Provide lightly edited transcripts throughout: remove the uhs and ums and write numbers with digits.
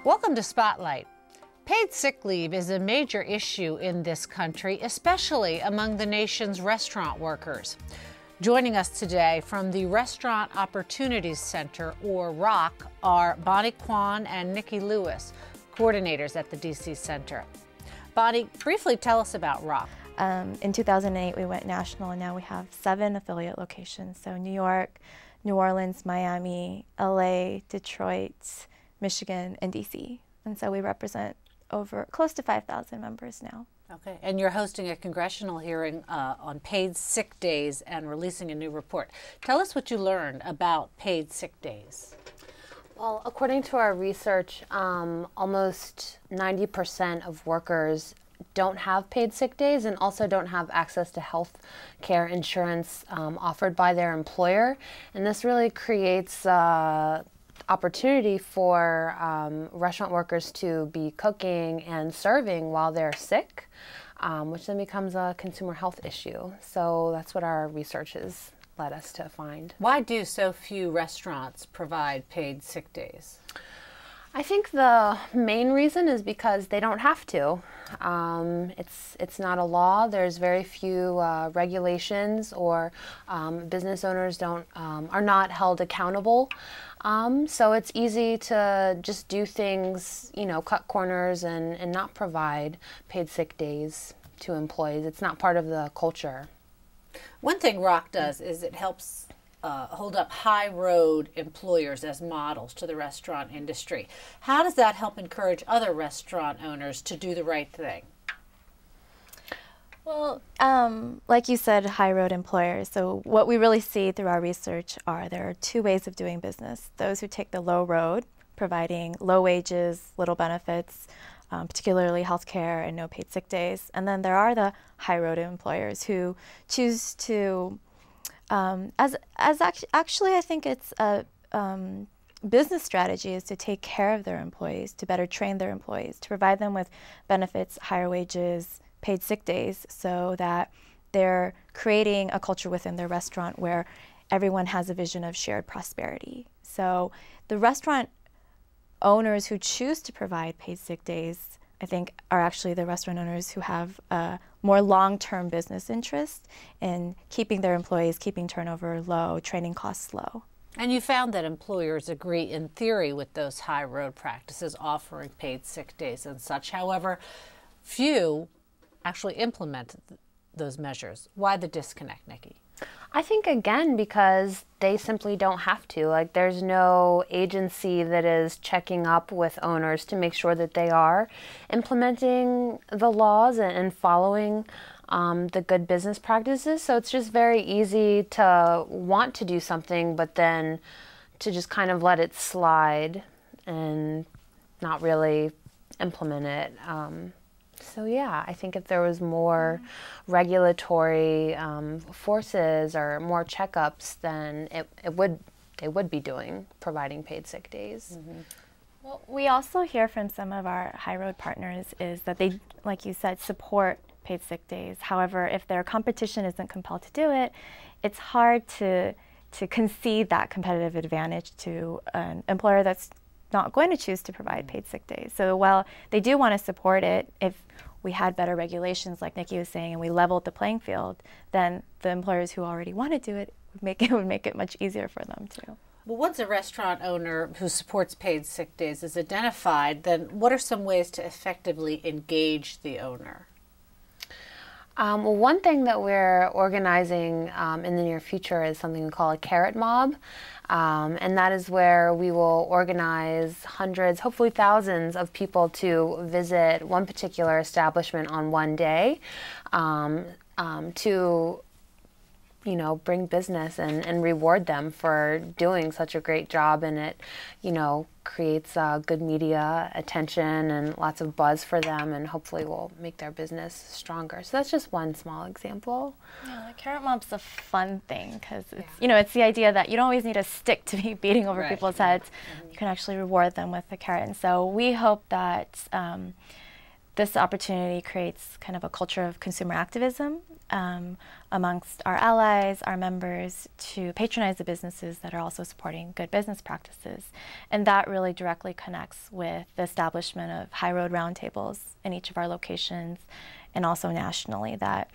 Welcome to Spotlight. Paid sick leave is a major issue in this country, especially among the nation's restaurant workers. Joining us today from the Restaurant Opportunities Center, or ROC, are Bonnie Kwan and Nikki Lewis, coordinators at the DC Center. Bonnie, briefly tell us about ROC. In 2008, we went national, and now we have 7 affiliate locations. So New York, New Orleans, Miami, LA, Detroit, Michigan, and DC. And so we represent close to 5,000 members now. Okay, and you're hosting a congressional hearing on paid sick days and releasing a new report. Tell us what you learned about paid sick days. Well, according to our research, almost 90% of workers don't have paid sick days and also don't have access to health care insurance offered by their employer. And this really creates opportunity for restaurant workers to be cooking and serving while they're sick, which then becomes a consumer health issue. So that's what our research has led us to find. Why do so few restaurants provide paid sick days? I think the main reason is because they don't have to. It's not a law. There's very few regulations, or business owners are not held accountable. So it's easy to just do things, cut corners and not provide paid sick days to employees. It's not part of the culture. One thing ROC does is it helps hold up high road employers as models to the restaurant industry. How does that help encourage other restaurant owners to do the right thing? Well, like you said, high road employers. So what we really see through our research there are 2 ways of doing business. Those who take the low road, providing low wages, little benefits, particularly health care and no paid sick days. And then there are the high road employers who choose to actually, I think it's a business strategy is to take care of their employees, to better train their employees, to provide them with benefits, higher wages, paid sick days, so that they're creating a culture within their restaurant where everyone has a vision of shared prosperity. So the restaurant owners who choose to provide paid sick days, I think, are actually the restaurant owners who have a more long-term business interest in keeping their employees, keeping turnover low, training costs low. And you found that employers agree in theory with those high road practices, offering paid sick days and such. However, few actually implement those measures. Why the disconnect, Nikki? I think, again, because they simply don't have to. Like, there's no agency that is checking up with owners to make sure that they are implementing the laws and following the good business practices. So it's just very easy to want to do something, but then to just kind of let it slide and not really implement it. So yeah, I think if there was more regulatory forces or more checkups, then they would be providing paid sick days. Mm-hmm. Well, we also hear from some of our high road partners is that they, like you said, support paid sick days. However, if their competition isn't compelled to do it, it's hard to concede that competitive advantage to an employer that's not going to choose to provide paid sick days. So while they do want to support it, if we had better regulations, like Nikki was saying, and we leveled the playing field, then the employers who already want to do it would make it much easier for them too. Well, once a restaurant owner who supports paid sick days is identified, then what are some ways to effectively engage the owner? Well, one thing that we're organizing in the near future is something we call a carrot mob. And that is where we will organize hundreds, hopefully thousands of people to visit one particular establishment on one day to bring business and reward them for doing such a great job. And it, creates good media attention and lots of buzz for them, and hopefully will make their business stronger. So that's just one small example. Yeah, the carrot mob's a fun thing because it's, it's the idea that you don't always need a stick to be beating over people's heads. Mm-hmm. You can actually reward them with a carrot. And so we hope that this opportunity creates kind of a culture of consumer activism amongst our allies, our members, to patronize the businesses that are also supporting good business practices. And that really directly connects with the establishment of high road roundtables in each of our locations and also nationally that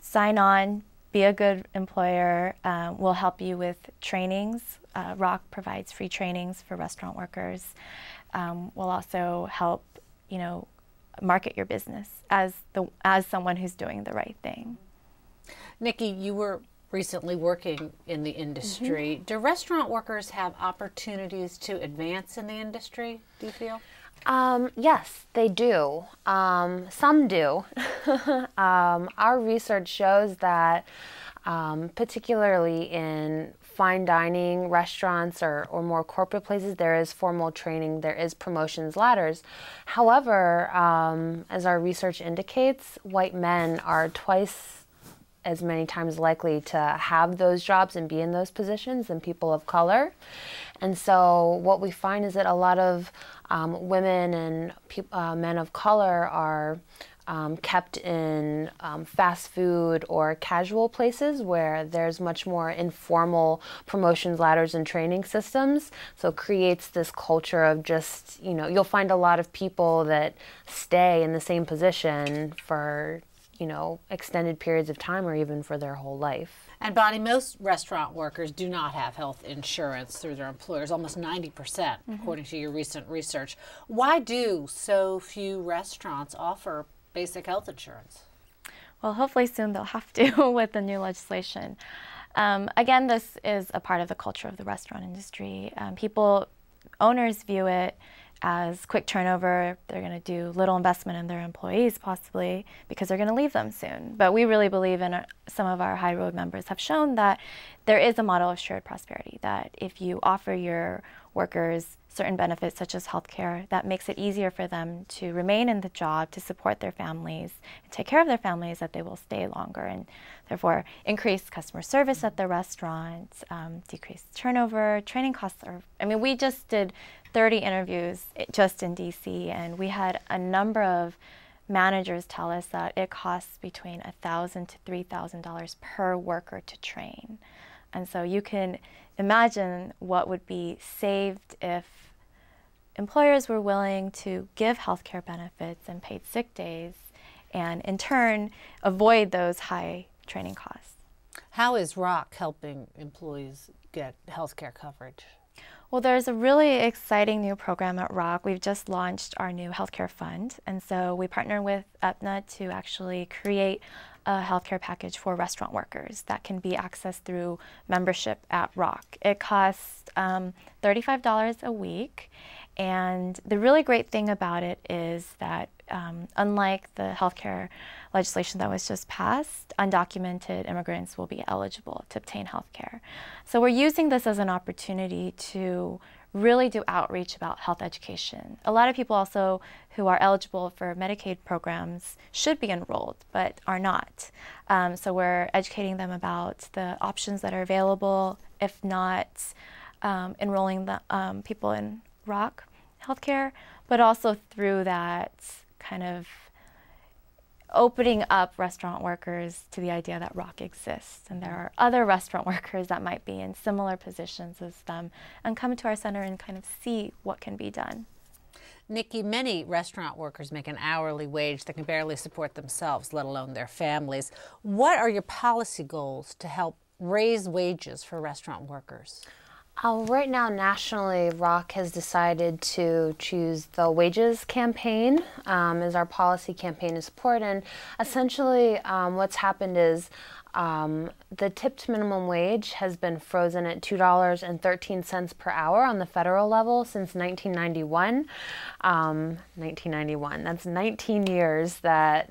sign on, be a good employer, we'll help you with trainings. ROC provides free trainings for restaurant workers. We'll also help, market your business as someone who's doing the right thing. Nikki, you were recently working in the industry. Do restaurant workers have opportunities to advance in the industry, do you feel? Yes, they do. Some do. Our research shows that particularly in fine dining restaurants or more corporate places, there is formal training, there is promotions ladders. However, as our research indicates, white men are twice as many times likely to have those jobs and be in those positions than people of color. And so what we find is that a lot of women and men of color are kept in fast food or casual places where there's much more informal promotions ladders and training systems. So it creates this culture of just, you'll find a lot of people that stay in the same position for, extended periods of time or even for their whole life. And Bonnie, most restaurant workers do not have health insurance through their employers, almost 90%, according to your recent research. Why do so few restaurants offer basic health insurance? Well, hopefully soon they'll have to with the new legislation. Again, this is a part of the culture of the restaurant industry. Owners view it as quick turnover. They're going to do little investment in their employees possibly because they're going to leave them soon. But we really believe in some of our high road members have shown that there is a model of shared prosperity, that if you offer your workers certain benefits such as healthcare, that makes it easier for them to remain in the job, to support their families, and take care of their families, that they will stay longer and therefore increase customer service at the restaurant, decrease turnover, training costs. We just did 30 interviews just in DC, and we had a number of managers tell us that it costs between $1,000 to $3,000 per worker to train. And so you can imagine what would be saved if employers were willing to give healthcare benefits and paid sick days and in turn avoid those high training costs. How is ROC helping employees get healthcare coverage? Well, there's a really exciting new program at ROC. We've just launched our new healthcare fund, and so we partner with Aetna to actually create a healthcare package for restaurant workers that can be accessed through membership at ROC. It costs $35 a week, and the really great thing about it is that unlike the healthcare legislation that was just passed, undocumented immigrants will be eligible to obtain healthcare. So we're using this as an opportunity to really do outreach about health education. A lot of people also who are eligible for Medicaid programs should be enrolled, but are not. So we're educating them about the options that are available, if not enrolling the people in ROC healthcare, but also through that kind of opening up restaurant workers to the idea that ROC exists, and there are other restaurant workers that might be in similar positions as them and come to our center and kind of see what can be done. Nikki, many restaurant workers make an hourly wage that can barely support themselves, let alone their families. What are your policy goals to help raise wages for restaurant workers? Right now, nationally, ROC has decided to choose the wages campaign as our policy campaign to support. And essentially, what's happened is the tipped minimum wage has been frozen at $2.13 per hour on the federal level since 1991. 1991, that's 19 years that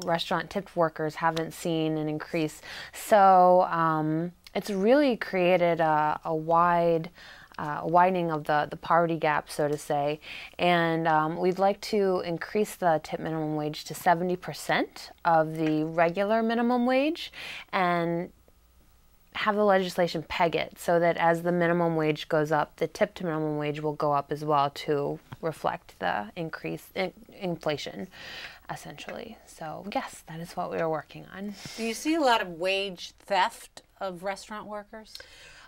restaurant tipped workers haven't seen an increase. So it's really created a widening of the poverty gap, so to say, and we'd like to increase the tip minimum wage to 70% of the regular minimum wage, and have the legislation peg it so that as the minimum wage goes up, the tip to minimum wage will go up as well to reflect the increase in inflation, essentially. So yes, that is what we are working on. Do you see a lot of wage theft of restaurant workers?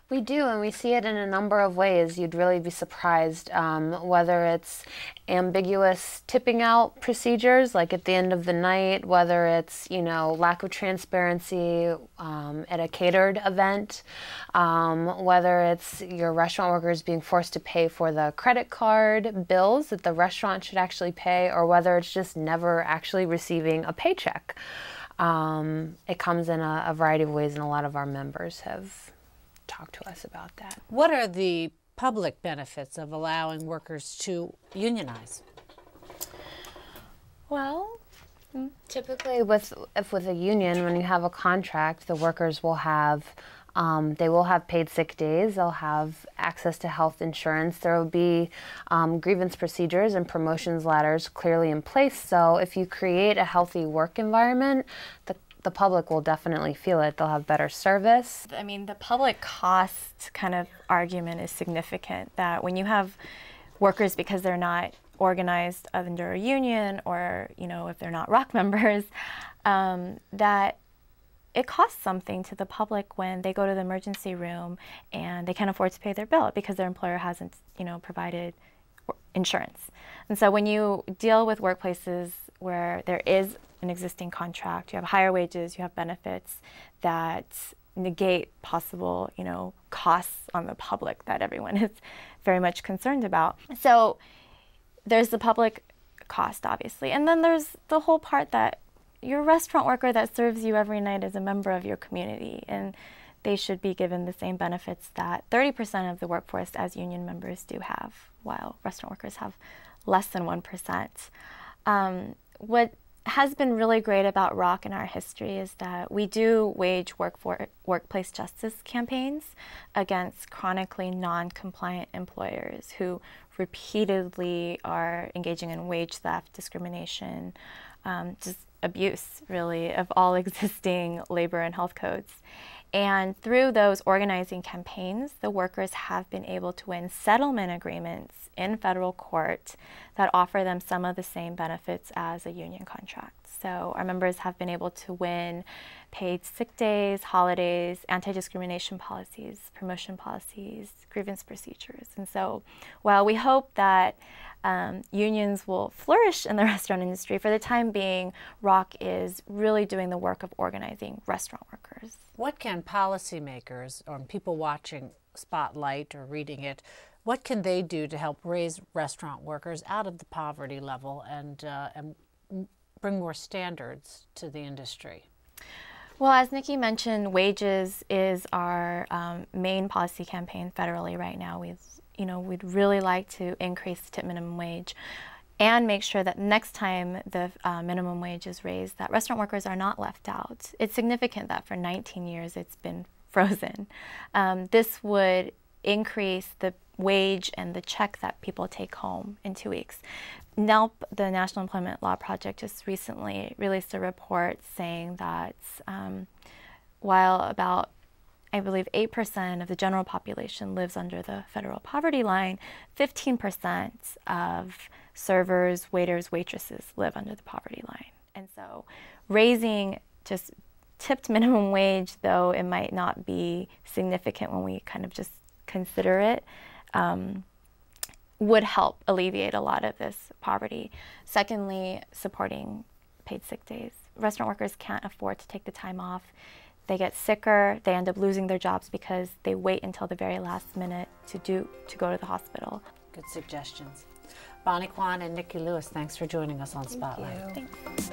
We do, and we see it in a number of ways. You'd really be surprised, whether it's ambiguous tipping out procedures, like at the end of the night, whether it's, lack of transparency at a catered event, whether it's your restaurant workers being forced to pay for the credit card bills that the restaurant should actually pay, or whether it's just never actually receiving a paycheck. It comes in a variety of ways, and a lot of our members have talk to us about that. What are the public benefits of allowing workers to unionize? Well, typically with a union, when you have a contract, the workers will have paid sick days. They'll have access to health insurance. There will be grievance procedures and promotions ladders clearly in place. So if you create a healthy work environment, the public will definitely feel it. They'll have better service. I mean, the public cost kind of argument is significant, that when you have workers, because they're not organized under a union, or, if they're not ROC members, that it costs something to the public when they go to the emergency room and they can't afford to pay their bill because their employer hasn't, provided insurance. And so when you deal with workplaces where there is an existing contract, you have higher wages, you have benefits that negate possible, costs on the public that everyone is very much concerned about. So there's the public cost, obviously. And then there's the whole part that your restaurant worker that serves you every night is a member of your community, and they should be given the same benefits that 30% of the workforce as union members do have, while restaurant workers have less than 1%. What has been really great about ROC in our history is that we do wage workplace justice campaigns against chronically non-compliant employers who repeatedly are engaging in wage theft, discrimination, just abuse, really, of all existing labor and health codes. And through those organizing campaigns, the workers have been able to win settlement agreements in federal court that offer them some of the same benefits as a union contract. So our members have been able to win paid sick days, holidays, anti-discrimination policies, promotion policies, grievance procedures. And so while we hope that unions will flourish in the restaurant industry, for the time being, ROC is really doing the work of organizing restaurant workers. What can policymakers or people watching Spotlight or reading it, what can they do to help raise restaurant workers out of the poverty level and bring more standards to the industry? Well, as Nikki mentioned, wages is our main policy campaign federally right now. We'd really like to increase the tip minimum wage and make sure that next time the minimum wage is raised, that restaurant workers are not left out. It's significant that for 19 years it's been frozen. This would increase the wage and the check that people take home in 2 weeks. NELP, the National Employment Law Project, just recently released a report saying that while about, I believe, 8% of the general population lives under the federal poverty line, 15% of servers, waiters, waitresses live under the poverty line. And so raising just tipped minimum wage, though it might not be significant when we kind of just consider it, would help alleviate a lot of this poverty. Secondly, supporting paid sick days. Restaurant workers can't afford to take the time off. They get sicker, they end up losing their jobs because they wait until the very last minute to go to the hospital. Good suggestions. Bonnie Kwan and Nikki Lewis, thanks for joining us on Spotlight. Thanks.